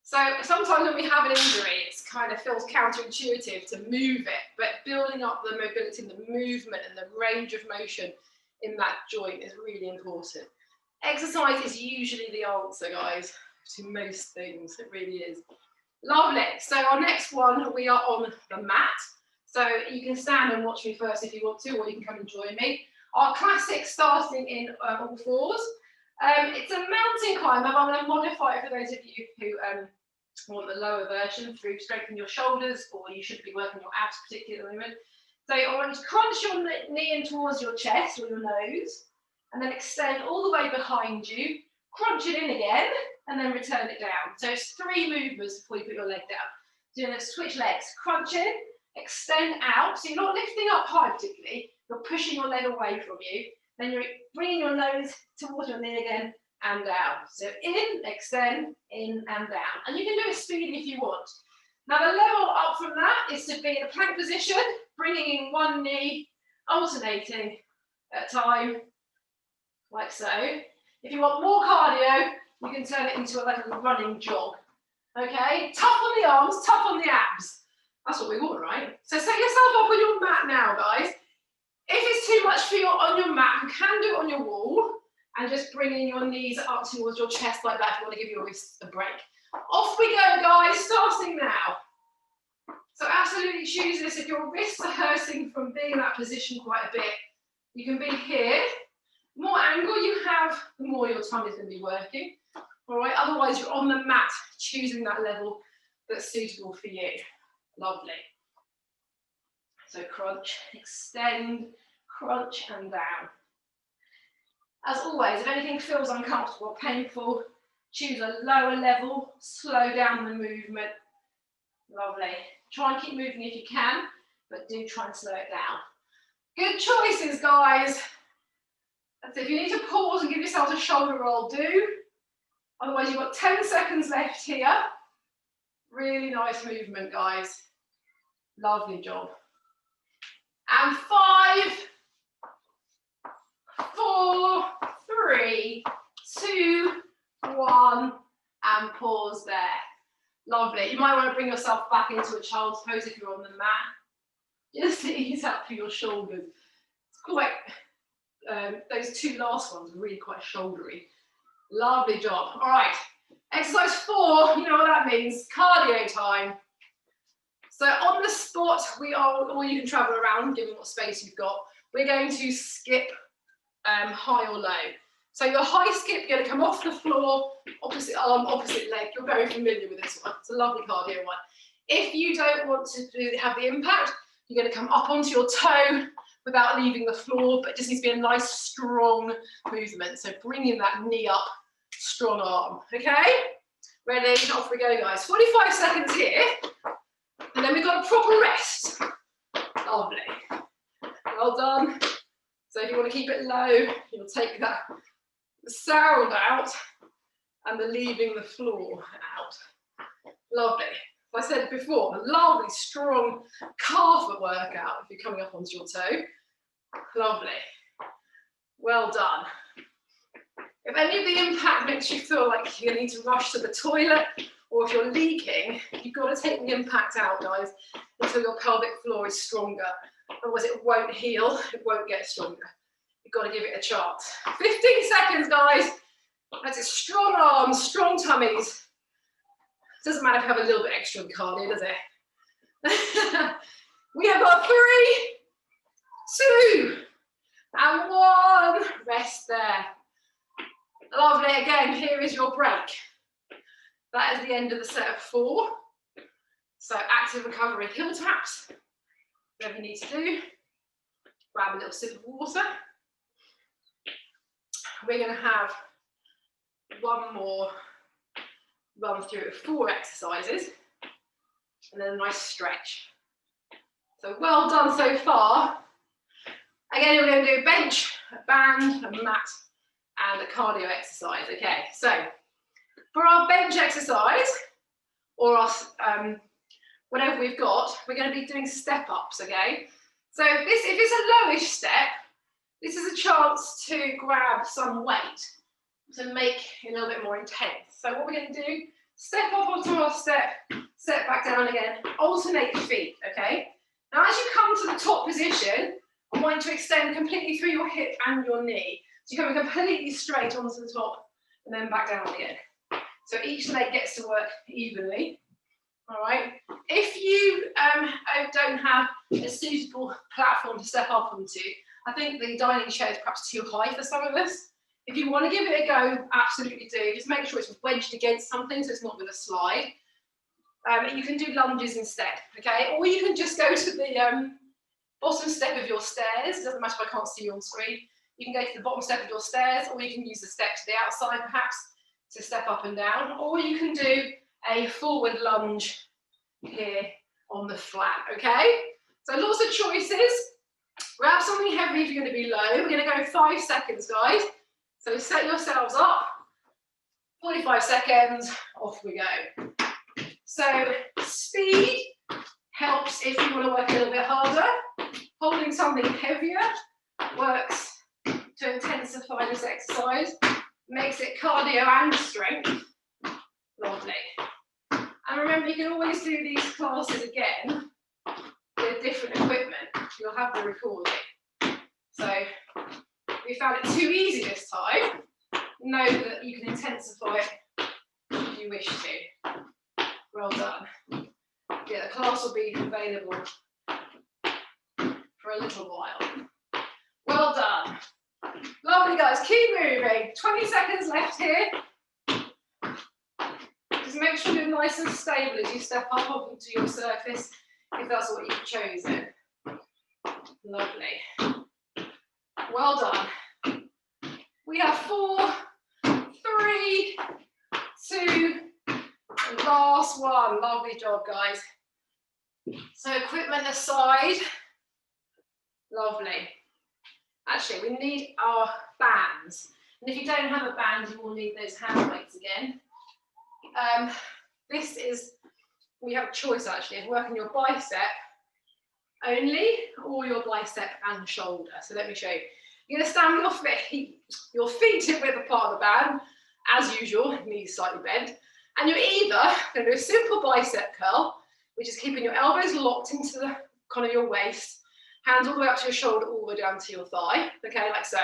So sometimes when we have an injury, it kind of feels counterintuitive to move it, but building up the mobility and the movement and the range of motion in that joint is really important. Exercise is usually the answer, guys, to most things. It really is. Lovely. So our next one, we are on the mat. So you can stand and watch me first if you want to, or you can come and join me. Our classic starting in all fours. It's a mountain climb, but I'm going to modify it for those of you who want the lower version through strengthening your shoulders, or you should be working your abs particularly at the moment. So I want you to crunch your knee in towards your chest or your nose, and then extend all the way behind you, crunch it in again, and then return it down. So it's 3 movements before you put your leg down. So you're going to switch legs, crunch in, extend out. So you're not lifting up high particularly, you're pushing your leg away from you. Then you're bringing your nose towards your knee again and down. So in, extend, in and down. And you can do it speedy if you want. Now the level up from that is to be in a plank position, bringing in one knee, alternating at a time, like so. If you want more cardio, you can turn it into like a running jog. Okay, tough on the arms, tough on the abs. That's what we want, right? So set yourself up on your mat now, guys. If it's too much for you on your mat, you can do it on your wall and just bringing your knees up towards your chest like that if you want to give your wrists a break. Off we go, guys, starting now. So absolutely choose this. If your wrists are hurting from being in that position quite a bit, you can be here. The more angle you have, the more your tummy is going to be working. All right, otherwise you're on the mat choosing that level that's suitable for you. Lovely. So crunch, extend, crunch and down. As always, if anything feels uncomfortable or painful, choose a lower level, slow down the movement. Lovely. Try and keep moving if you can, but do try and slow it down. Good choices, guys. So if you need to pause and give yourselves a shoulder roll, do. Otherwise, you've got 10 seconds left here. Really nice movement, guys. Lovely job. And 5, 4, 3, 2, 1, and pause there. Lovely. You might want to bring yourself back into a child's pose if you're on the mat. Just to ease up through your shoulders. It's quite, those two last ones are really quite shouldery. Lovely job. All right, exercise 4, you know what that means, cardio time. So on the spot, or you can travel around, given what space you've got. We're going to skip high or low. So your high skip, you're going to come off the floor, opposite arm, opposite leg. You're very familiar with this one. It's a lovely cardio one. If you don't want to have the impact, you're going to come up onto your toe without leaving the floor, but it just needs to be a nice, strong movement. So bringing that knee up, strong arm, okay? Ready? Off we go, guys. 45 seconds here, and then we've got a proper rest. Lovely. Well done. So if you want to keep it low, you'll take that sound out and the leaving the floor out. Lovely. As I said before, a lovely, strong calf workout if you're coming up onto your toe. Lovely. Well done. If any of the impact makes you feel like you need to rush to the toilet, or if you're leaking, you've got to take the impact out, guys, until your pelvic floor is stronger. Otherwise it won't heal, it won't get stronger. You've got to give it a chance. 15 seconds, guys. That's it. Strong arms, strong tummies. Doesn't matter if you have a little bit extra cardio, does it? We have got 3, 2, and 1. Rest there. Lovely. Again, here is your break. That is the end of the set of 4. So active recovery, heel taps. Whatever you need to do. Grab a little sip of water. We're going to have one more run through of 4 exercises, and then a nice stretch. So well done so far. Again, we're going to do a bench, a band, a mat, and a cardio exercise. Okay, so for our bench exercise, or our, whatever we've got, we're going to be doing step ups. Okay, so if it's a lowish step, this is a chance to grab some weight to make it a little bit more intense. So what we're going to do, step up onto our step back down again, alternate feet, okay? Now as you come to the top position, I want you to extend completely through your hip and your knee. So you're coming completely straight onto the top and then back down again. So each leg gets to work evenly, all right? If you don't have a suitable platform to step up onto, I think the dining chair is perhaps too high for some of us. If you want to give it a go, absolutely do. Just make sure it's wedged against something so it's not going to slide. You can do lunges instead, okay? Or you can just go to the bottom step of your stairs. It doesn't matter if I can't see you on screen. You can go to the bottom step of your stairs, or you can use the step to the outside perhaps to step up and down. Or you can do a forward lunge here on the flat, okay? So lots of choices. Grab something heavy if you're going to be low. We're going to go 5 seconds, guys. So set yourselves up. 45 seconds, off we go. So speed helps if you want to work a little bit harder. Holding something heavier works to intensify this exercise. Makes it cardio and strength. Lovely. And remember, you can always do these classes again with different equipment. You'll have the recording. So if you found it too easy this time, know that you can intensify it if you wish to. Well done. Yeah, the class will be available for a little while. Well done. Lovely, guys. Keep moving. 20 seconds left here. Just make sure you're nice and stable as you step up onto your surface, if that's what you've chosen. Lovely. Well done. We have 4, 3, 2, and last one. Lovely job, guys. So equipment aside. Lovely. Actually, we need our bands. And if you don't have a band, you will need those hand weights again. This is, we have a choice actually of working your bicep only or your bicep and shoulder. So let me show you. You're going to stand with your feet in width apart of the band, as usual, knees slightly bent. And you're either going to do a simple bicep curl, which is keeping your elbows locked into the kind of your waist, hands all the way up to your shoulder, all the way down to your thigh, okay, like so.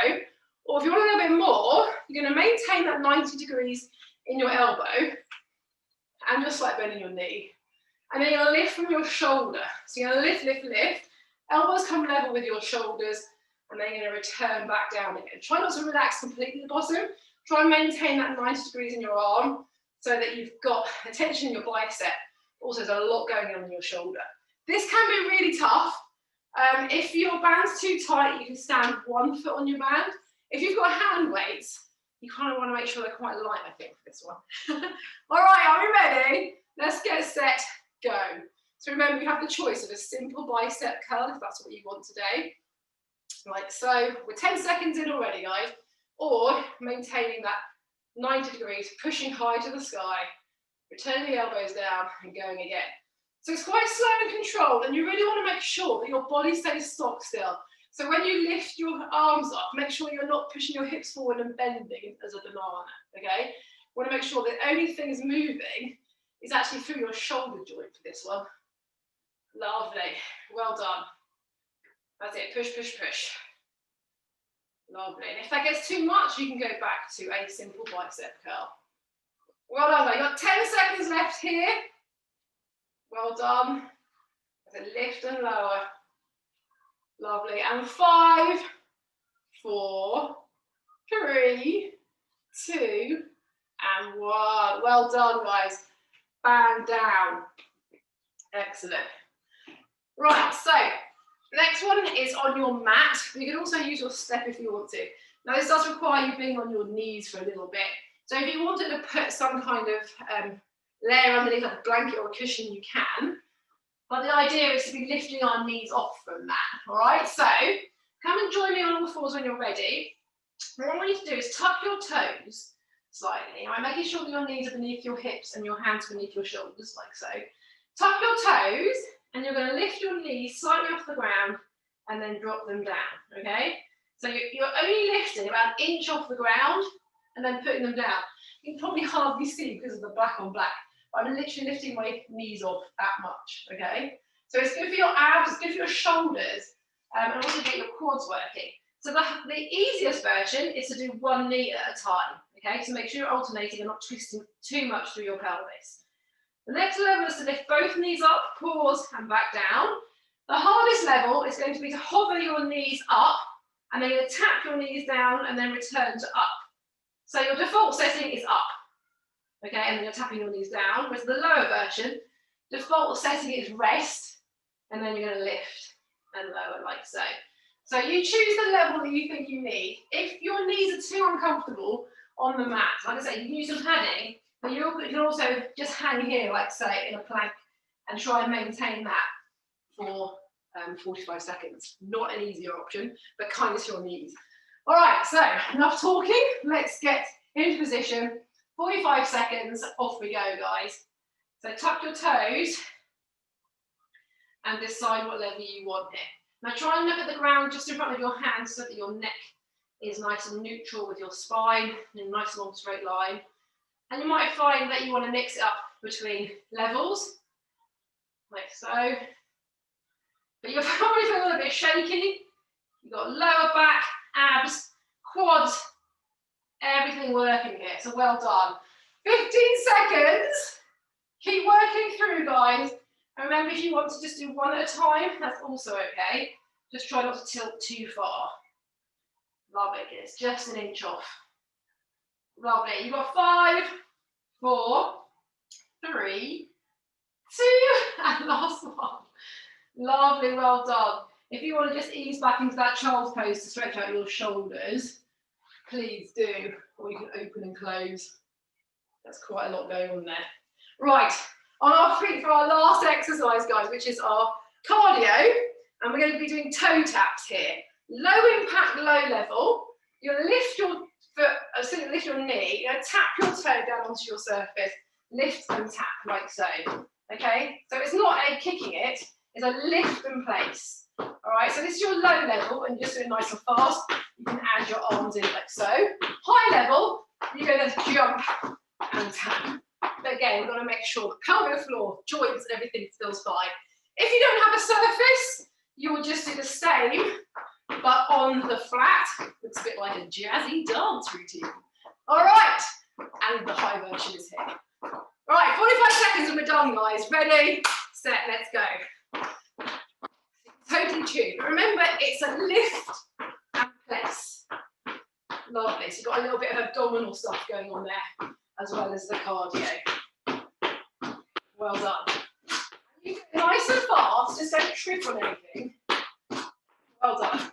Or if you want a little bit more, you're going to maintain that 90 degrees in your elbow and just like bending your knee. And then you're going to lift from your shoulder. So you're going to lift, lift, lift. Elbows come level with your shoulders, and then you're going to return back down again. Try not to relax completely at the bottom. Try and maintain that 90 degrees in your arm so that you've got attention in your bicep. Also, there's a lot going on in your shoulder. This can be really tough. If your band's too tight, you can stand 1 foot on your band. If you've got hand weights, you kind of want to make sure they're quite light, I think, for this one. All right, are we ready? Let's get set, go. So remember, you have the choice of a simple bicep curl, if that's what you want today. Like so, we're 10 seconds in already, guys. Or maintaining that 90 degrees, pushing high to the sky, returning the elbows down and going again. So it's quite slow and controlled, and you really want to make sure that your body stays stock still. So when you lift your arms up, make sure you're not pushing your hips forward and bending as a banana, okay? You want to make sure the only thing is moving is actually through your shoulder joint for this one. Lovely, well done. That's it, push, push, push. Lovely, and if that gets too much, you can go back to a simple bicep curl. Well done, you've got 10 seconds left here. Well done. So lift and lower. Lovely, and 5, 4, 3, 2, and 1. Well done, guys. Band down. Excellent. Right, so next one is on your mat. You can also use your step if you want to. Now this does require you being on your knees for a little bit. So if you wanted to put some kind of layer underneath, like a blanket or a cushion, you can. But the idea is to be lifting our knees off from that, all right? So come and join me on all fours when you're ready. What I want you to do is tuck your toes slightly, all right? Making sure that your knees are beneath your hips and your hands beneath your shoulders, like so. Tuck your toes, and you're going to lift your knees slightly off the ground and then drop them down, okay? So you're only lifting about an inch off the ground and then putting them down. You can probably hardly see because of the black on black. I'm literally lifting my knees off that much, okay? So it's good for your abs, it's good for your shoulders, and also get your quads working. So the easiest version is to do one knee at a time, okay? So make sure you're alternating and not twisting too much through your pelvis. The next level is to lift both knees up, pause, and back down. The hardest level is going to be to hover your knees up, and then you're going to tap your knees down and then return to up. So your default setting is up. Okay, and then you're tapping your knees down, whereas the lower version, default setting is rest, and then you're going to lift and lower like so. So you choose the level that you think you need. If your knees are too uncomfortable on the mat, like I say, you can use some padding, but you can also just hang here, like say, in a plank, and try and maintain that for 45 seconds. Not an easier option, but kindness to your knees. All right, so enough talking. Let's get into position. 45 seconds, off we go, guys. So tuck your toes and decide what level you want here. Now try and look at the ground just in front of your hands so that your neck is nice and neutral with your spine in a nice long straight line. And you might find that you want to mix it up between levels, like so. But you'll probably feel a little bit shaky. You've got lower back, abs, quads, everything working here, so well done. 15 seconds. Keep working through, guys. And remember, if you want to just do one at a time, that's also okay. Just try not to tilt too far. Lovely, it's just an inch off. Lovely, you've got 5, 4, 3, 2, and last one. Lovely, well done. If you want to just ease back into that child's pose to stretch out your shoulders, please do, or you can open and close. That's quite a lot going on there. Right, on our feet for our last exercise, guys, which is our cardio, and we're going to be doing toe taps here. Low impact, low level. You'll lift your foot, so lift your knee, tap your toe down onto your surface, lift and tap like so, okay? So it's not a kicking it, it's a lift and place. All right, so this is your low level, and just do it nice and fast. You can add your arms in like so. High level, you're going to jump and tap. But again, we've got to make sure the pelvic floor, joints, and everything feels fine. If you don't have a surface, you will just do the same, but on the flat. Looks a bit like a jazzy dance routine. All right, and the high version is here. All right, 45 seconds and we're done, guys. Ready, set, let's go. Totally tuned. Remember, it's a lift and place. Lovely. So you've got a little bit of abdominal stuff going on there, as well as the cardio. Well done. You do it nice and fast, just don't trip on anything. Well done.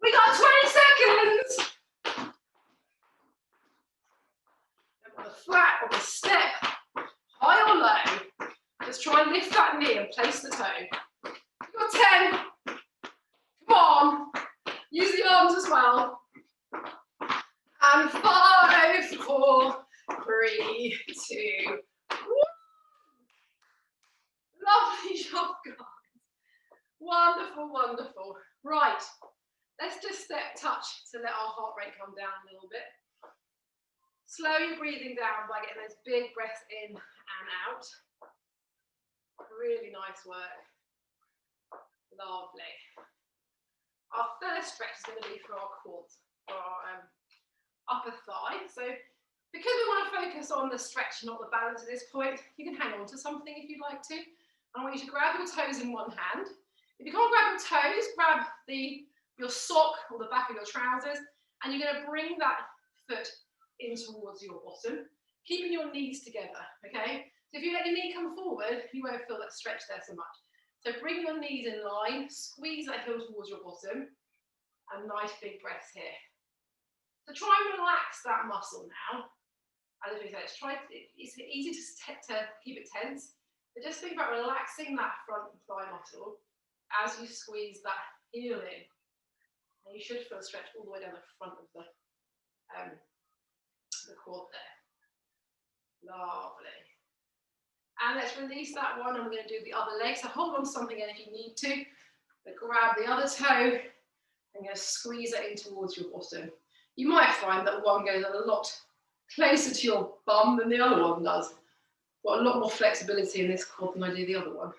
We got 20 seconds. On the flat, on the step, high or low, just try and lift that knee and place the toe. You've got 10. Come on. Use the arms as well. And 5, 4, 3, 2, 1. Lovely job, guys. Wonderful, wonderful. Right. Let's just step touch to let our heart rate come down a little bit. Slowly breathing down by getting those big breaths in and out. Really nice work. Lovely. Our first stretch is going to be for our quads, for our upper thigh. So because we want to focus on the stretch, not the balance at this point, you can hang on to something if you'd like to. I want you to grab your toes in one hand. If you can't grab your toes, grab your sock or the back of your trousers, and you're going to bring that foot in towards your bottom, keeping your knees together, okay? So if you let your knee come forward, you won't feel that stretch there so much. So bring your knees in line, squeeze that heel towards your bottom, and nice big breaths here. So try and relax that muscle now. As we said, it's easy to keep it tense, but just think about relaxing that front thigh muscle as you squeeze that heel in. And you should feel stretch all the way down the front of the quad there. Lovely. And let's release that one, and we're going to do the other leg. So hold on to something again if you need to, but grab the other toe and going to squeeze it in towards your bottom. You might find that one goes a lot closer to your bum than the other one does. Got a lot more flexibility in this quad than I do the other one,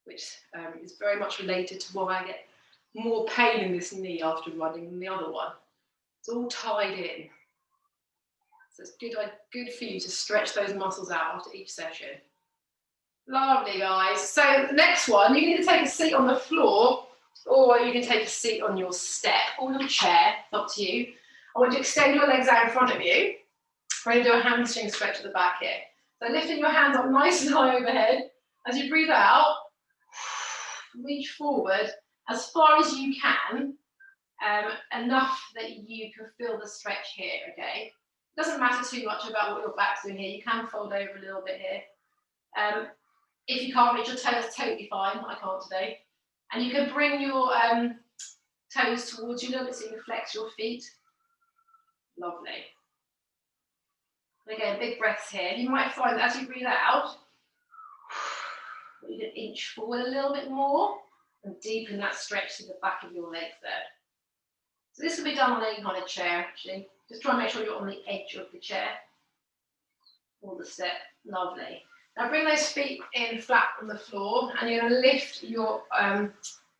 which is very much related to why I get more pain in this knee after running than the other one. It's all tied in. So it's good for you to stretch those muscles out after each session. Lovely, guys. So the next one, you can either take a seat on the floor, or you can take a seat on your step or your chair. It's up to you. I want you to extend your legs out in front of you. We're going to do a hamstring stretch at the back here. So lifting your hands up nice and high overhead. As you breathe out, reach forward as far as you can, enough that you can feel the stretch here, okay? It doesn't matter too much about what your back's doing here. You can fold over a little bit here. If you can't reach your toes, totally fine. I can't today. And you can bring your toes towards you a little bit so you can flex your feet. Lovely. And again, big breaths here. You might find that as you breathe out, you can inch forward a little bit more and deepen that stretch to the back of your legs there. So this will be done on any kind of chair, actually. Just try and make sure you're on the edge of the chair or the step. Lovely. Now bring those feet in flat on the floor, and you're going to lift your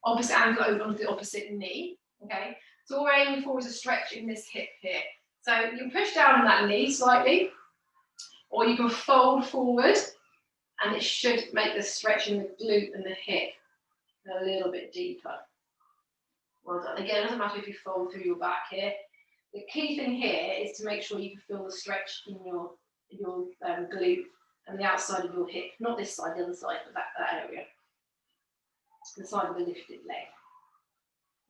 opposite ankle over onto the opposite knee. Okay. So all we're aiming for is a stretch in this hip here. So you can push down on that knee slightly, or you can fold forward, and it should make the stretch in the glute and the hip a little bit deeper. Well done. Again, it doesn't matter if you fold through your back here. The key thing here is to make sure you can feel the stretch in your glute and the outside of your hip. Not this side, the other side, but that area. The side of the lifted leg.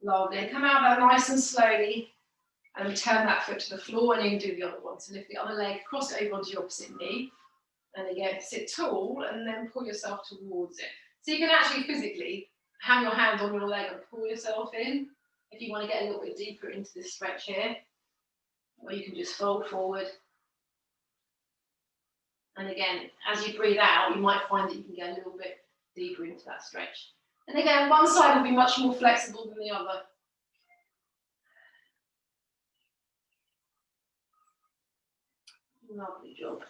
Lovely. And come out of that nice and slowly, and return that foot to the floor, and you can do the other one. So lift the other leg, cross it over onto your opposite knee, and again sit tall, and then pull yourself towards it. So you can actually physically Have your hands on your leg and pull yourself in. If you want to get a little bit deeper into this stretch here, or you can just fold forward. And again, as you breathe out, you might find that you can get a little bit deeper into that stretch. And again, one side will be much more flexible than the other. Lovely job.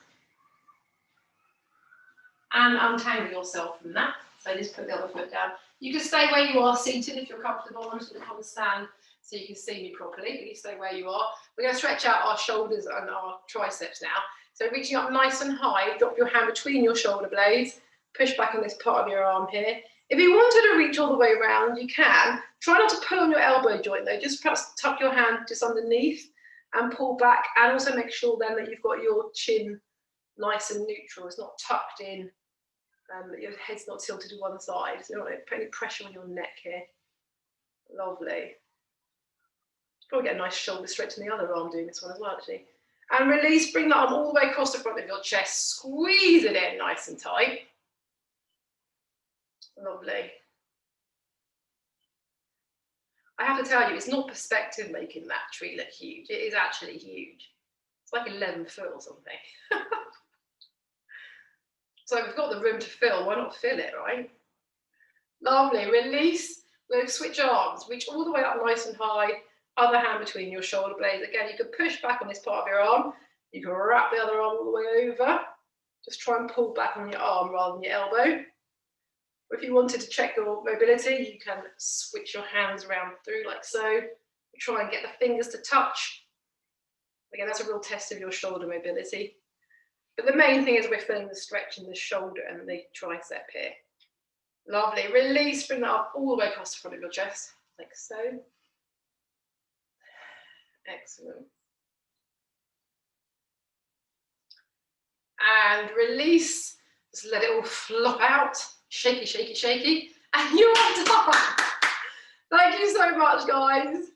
And untangle yourself from that. So just put the other foot down. You can stay where you are seated if you're comfortable. I'm just going to come and stand so you can see me properly, but you stay where you are. We're going to stretch out our shoulders and our triceps now. So reaching up nice and high, drop your hand between your shoulder blades, push back on this part of your arm here. If you wanted to reach all the way around, you can. Try not to pull on your elbow joint though, just perhaps tuck your hand just underneath and pull back, and also make sure then that you've got your chin nice and neutral. It's not tucked in, that your head's not tilted to one side, so you don't want to put any pressure on your neck here. Lovely. Probably get a nice shoulder stretch in the other arm doing this one as well, actually. And release, bring the arm all the way across the front of your chest, squeeze it in nice and tight. Lovely. I have to tell you, it's not perspective making that tree look huge. It is actually huge. It's like 11 foot or something. So we've got the room to fill, why not fill it, right? Lovely, release. We're going to switch arms, reach all the way up nice and high, other hand between your shoulder blades. Again, you can push back on this part of your arm. You can wrap the other arm all the way over. Just try and pull back on your arm rather than your elbow. Or if you wanted to check your mobility, you can switch your hands around through like so. Try and get the fingers to touch. Again, that's a real test of your shoulder mobility. But the main thing is we're feeling the stretch in the shoulder and the tricep here. Lovely. Release, bring that up all the way across the front of your chest, like so. Excellent. And release. Just let it all flop out. Shaky, shaky, shaky. And you're done. Thank you so much, guys.